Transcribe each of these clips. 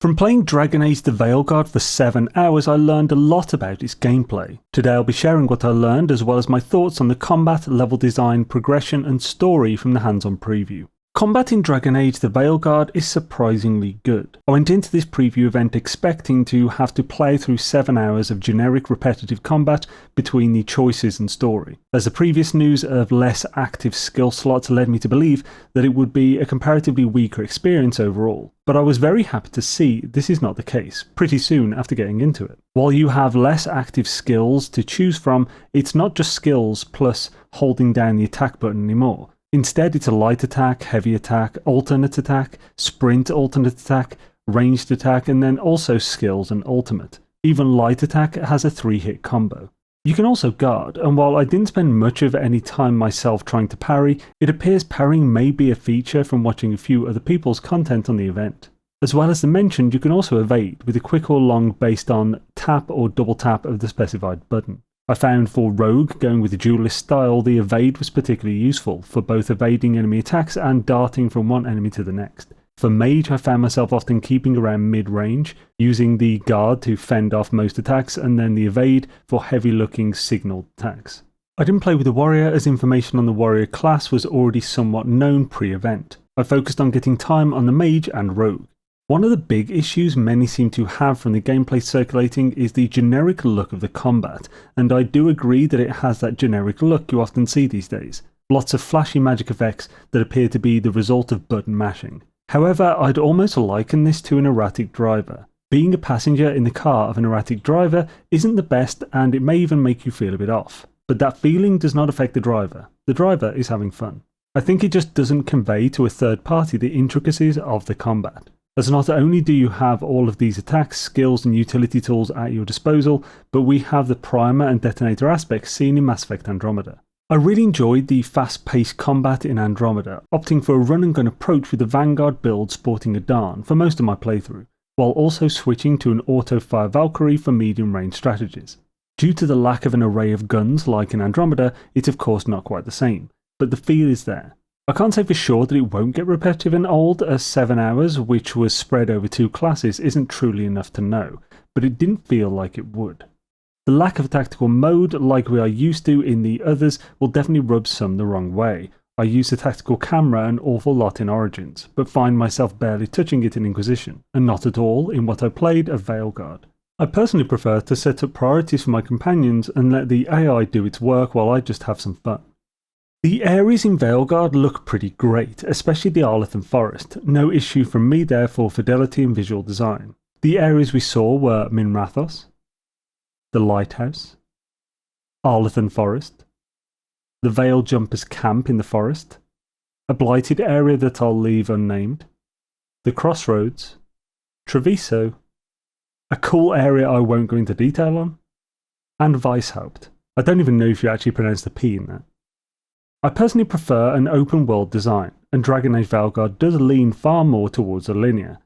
From playing Dragon Age the Veilguard for 7 hours, I learned a lot about its gameplay. Today I'll be sharing what I learned as well as my thoughts on the combat, level design, progression and story from the hands-on preview. Combat in Dragon Age the Veilguard is surprisingly good. I went into this preview event expecting to have to play through 7 hours of generic repetitive combat between the choices and story, as the previous news of less active skill slots led me to believe that it would be a comparatively weaker experience overall. But I was very happy to see this is not the case, pretty soon after getting into it. While you have less active skills to choose from, it's not just skills plus holding down the attack button anymore. Instead, it's a light attack, heavy attack, alternate attack, sprint alternate attack, ranged attack, and then also skills and ultimate. Even light attack has a 3-hit combo. You can also guard, and while I didn't spend much of any time myself trying to parry, it appears parrying may be a feature from watching a few other people's content on the event. As well as the mentioned, you can also evade with a quick or long based on tap or double tap of the specified button. I found for Rogue, going with the duelist style, the evade was particularly useful for both evading enemy attacks and darting from one enemy to the next. For Mage, I found myself often keeping around mid-range, using the guard to fend off most attacks and then the evade for heavy-looking signaled attacks. I didn't play with the Warrior as information on the Warrior class was already somewhat known pre-event. I focused on getting time on the Mage and Rogue. One of the big issues many seem to have from the gameplay circulating is the generic look of the combat, and I do agree that it has that generic look you often see these days. Lots of flashy magic effects that appear to be the result of button mashing. However, I'd almost liken this to an erratic driver. Being a passenger in the car of an erratic driver isn't the best, and it may even make you feel a bit off. But that feeling does not affect the driver. The driver is having fun. I think it just doesn't convey to a third party the intricacies of the combat. As not only do you have all of these attacks, skills and utility tools at your disposal, but we have the primer and detonator aspects seen in Mass Effect Andromeda. I really enjoyed the fast-paced combat in Andromeda, opting for a run-and-gun approach with the Vanguard build sporting a Darn for most of my playthrough, while also switching to an auto-fire Valkyrie for medium-range strategies. Due to the lack of an array of guns like in Andromeda, it's of course not quite the same, but the feel is there. I can't say for sure that it won't get repetitive and old, as 7 hours, which was spread over 2 classes, isn't truly enough to know, but it didn't feel like it would. The lack of a tactical mode, like we are used to in the others, will definitely rub some the wrong way. I use the tactical camera an awful lot in Origins, but find myself barely touching it in Inquisition, and not at all in what I played of Veilguard. I personally prefer to set up priorities for my companions and let the AI do its work while I just have some fun. The areas in Veilguard look pretty great, especially the Arlathan Forest. No issue from me there for fidelity and visual design. The areas we saw were Minrathos, the Lighthouse, Arlathan Forest, the Veil Jumpers Camp in the forest, a blighted area that I'll leave unnamed, the Crossroads, Treviso, a cool area I won't go into detail on, and Weishaupt. I don't even know if you actually pronounce the P in that. I personally prefer an open world design, and Dragon Age Veilguard does lean far more towards a linear.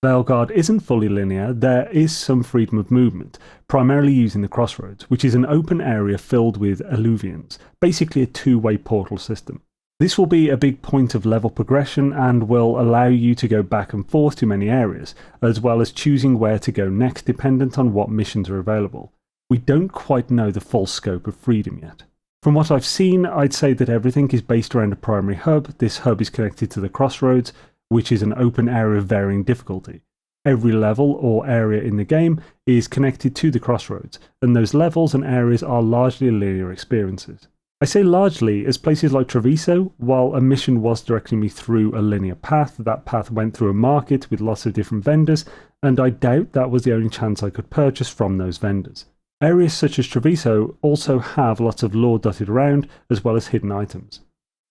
Veilguard isn't fully linear, there is some freedom of movement, primarily using the Crossroads, which is an open area filled with alluvions, basically a 2-way portal system. This will be a big point of level progression and will allow you to go back and forth to many areas, as well as choosing where to go next dependent on what missions are available. We don't quite know the full scope of freedom yet. From what I've seen, I'd say that everything is based around a primary hub. This hub is connected to the Crossroads, which is an open area of varying difficulty. Every level or area in the game is connected to the Crossroads, and those levels and areas are largely linear experiences. I say largely, as places like Treviso, while a mission was directing me through a linear path, that path went through a market with lots of different vendors, and I doubt that was the only chance I could purchase from those vendors. Areas such as Treviso also have lots of lore dotted around, as well as hidden items.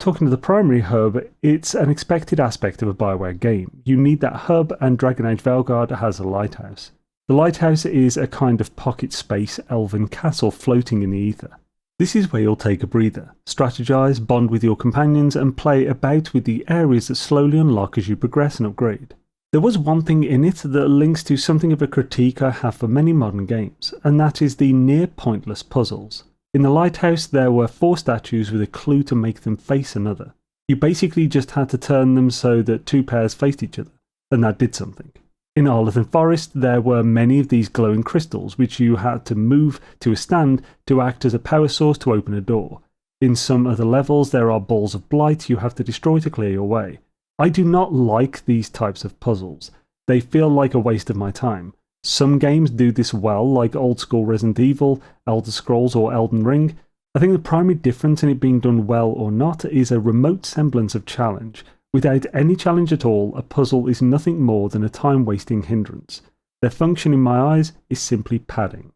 Talking to the primary hub, it's an expected aspect of a Bioware game. You need that hub, and Dragon Age Veilguard has a lighthouse. The lighthouse is a kind of pocket space elven castle floating in the ether. This is where you'll take a breather, strategize, bond with your companions, and play about with the areas that slowly unlock as you progress and upgrade. There was one thing in it that links to something of a critique I have for many modern games, and that is the near pointless puzzles. In the lighthouse there were 4 statues with a clue to make them face another. You basically just had to turn them so that 2 pairs faced each other, and that did something. In Arlington Forest, there were many of these glowing crystals which you had to move to a stand to act as a power source to open a door. In some other levels, there are balls of blight you have to destroy to clear your way. I do not like these types of puzzles. They feel like a waste of my time. Some games do this well, like old school Resident Evil, Elder Scrolls or Elden Ring. I think the primary difference in it being done well or not is a remote semblance of challenge. Without any challenge at all, a puzzle is nothing more than a time-wasting hindrance. Their function in my eyes is simply padding.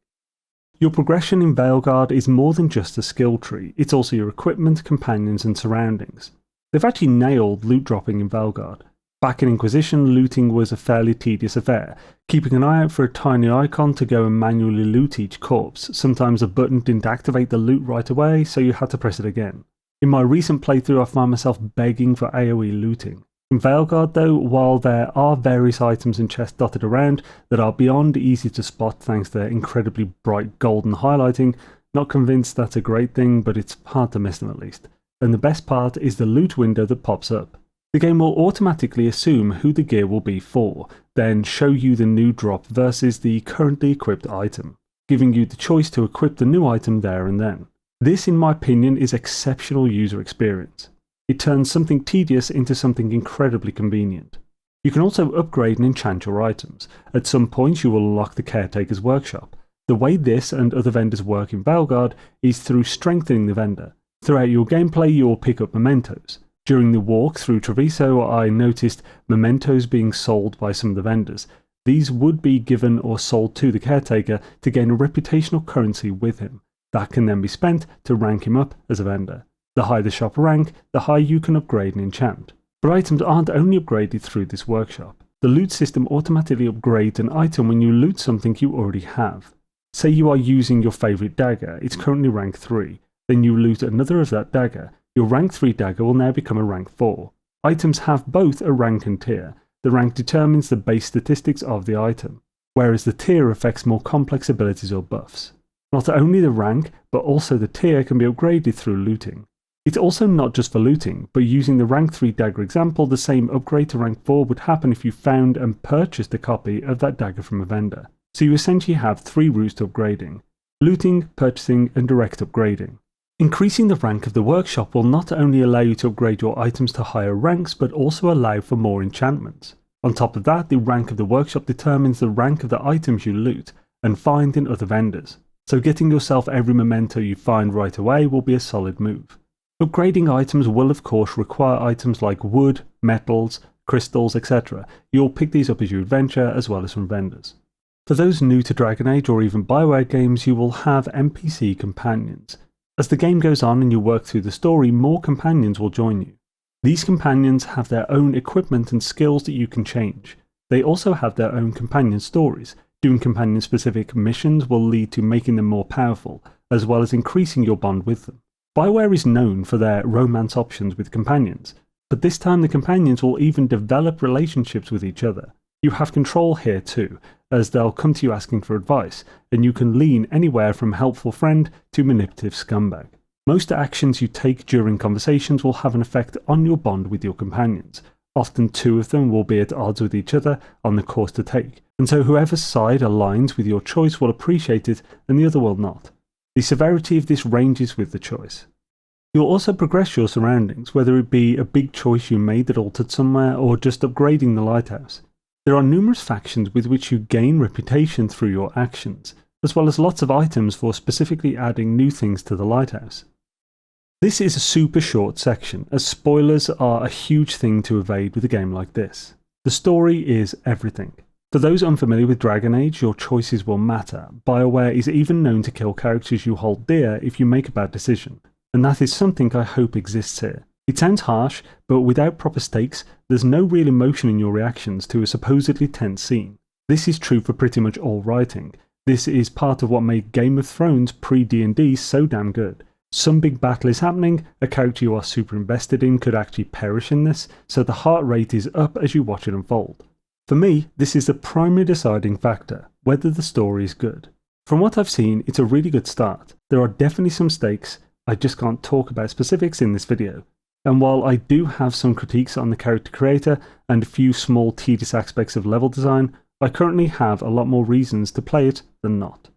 Your progression in Veilguard is more than just a skill tree, it's also your equipment, companions and surroundings. They've actually nailed loot dropping in Veilguard. Back in Inquisition, looting was a fairly tedious affair, keeping an eye out for a tiny icon to go and manually loot each corpse. Sometimes a button didn't activate the loot right away, so you had to press it again. In my recent playthrough, I find myself begging for AoE looting. In Veilguard though, while there are various items and chests dotted around that are beyond easy to spot thanks to their incredibly bright golden highlighting, not convinced that's a great thing, but it's hard to miss them at least. And the best part is the loot window that pops up. The game will automatically assume who the gear will be for, then show you the new drop versus the currently equipped item, giving you the choice to equip the new item there and then. This, in my opinion, is exceptional user experience. It turns something tedious into something incredibly convenient. You can also upgrade and enchant your items. At some point you will unlock the Caretaker's Workshop. The way this and other vendors work in Veilguard is through strengthening the vendor. Throughout your gameplay you will pick up mementos. During the walk through Treviso, I noticed mementos being sold by some of the vendors. These would be given or sold to the caretaker to gain a reputational currency with him. That can then be spent to rank him up as a vendor. The higher the shop rank, the higher you can upgrade and enchant. But items aren't only upgraded through this workshop. The loot system automatically upgrades an item when you loot something you already have. Say you are using your favourite dagger, it's currently rank 3. Then you loot another of that dagger. Your rank 3 dagger will now become a rank 4. Items have both a rank and tier. The rank determines the base statistics of the item, whereas the tier affects more complex abilities or buffs. Not only the rank, but also the tier can be upgraded through looting. It's also not just for looting, but using the rank 3 dagger example, the same upgrade to rank 4 would happen if you found and purchased a copy of that dagger from a vendor. So you essentially have 3 routes to upgrading: looting, purchasing, and direct upgrading. Increasing the rank of the workshop will not only allow you to upgrade your items to higher ranks, but also allow for more enchantments. On top of that, the rank of the workshop determines the rank of the items you loot and find in other vendors. So getting yourself every memento you find right away will be a solid move. Upgrading items will of course require items like wood, metals, crystals, etc. You'll pick these up as you adventure, as well as from vendors. For those new to Dragon Age or even Bioware games, you will have NPC companions. As the game goes on and you work through the story, more companions will join you. These companions have their own equipment and skills that you can change. They also have their own companion stories. Doing companion-specific missions will lead to making them more powerful, as well as increasing your bond with them. Bioware is known for their romance options with companions, but this time the companions will even develop relationships with each other. You have control here too, as they'll come to you asking for advice, and you can lean anywhere from helpful friend to manipulative scumbag. Most actions you take during conversations will have an effect on your bond with your companions. Often 2 of them will be at odds with each other on the course to take, and so whoever's side aligns with your choice will appreciate it and the other will not. The severity of this ranges with the choice. You'll also progress your surroundings, whether it be a big choice you made that altered somewhere or just upgrading the lighthouse. There are numerous factions with which you gain reputation through your actions, as well as lots of items for specifically adding new things to the lighthouse. This is a super short section, as spoilers are a huge thing to evade with a game like this. The story is everything. For those unfamiliar with Dragon Age, your choices will matter. Bioware is even known to kill characters you hold dear if you make a bad decision, and that is something I hope exists here. It sounds harsh, but without proper stakes, there's no real emotion in your reactions to a supposedly tense scene. This is true for pretty much all writing. This is part of what made Game of Thrones pre-D&D so damn good. Some big battle is happening, a character you are super invested in could actually perish in this, so the heart rate is up as you watch it unfold. For me, this is the primary deciding factor, whether the story is good. From what I've seen, it's a really good start. There are definitely some stakes, I just can't talk about specifics in this video. And while I do have some critiques on the character creator and a few small tedious aspects of level design, I currently have a lot more reasons to play it than not.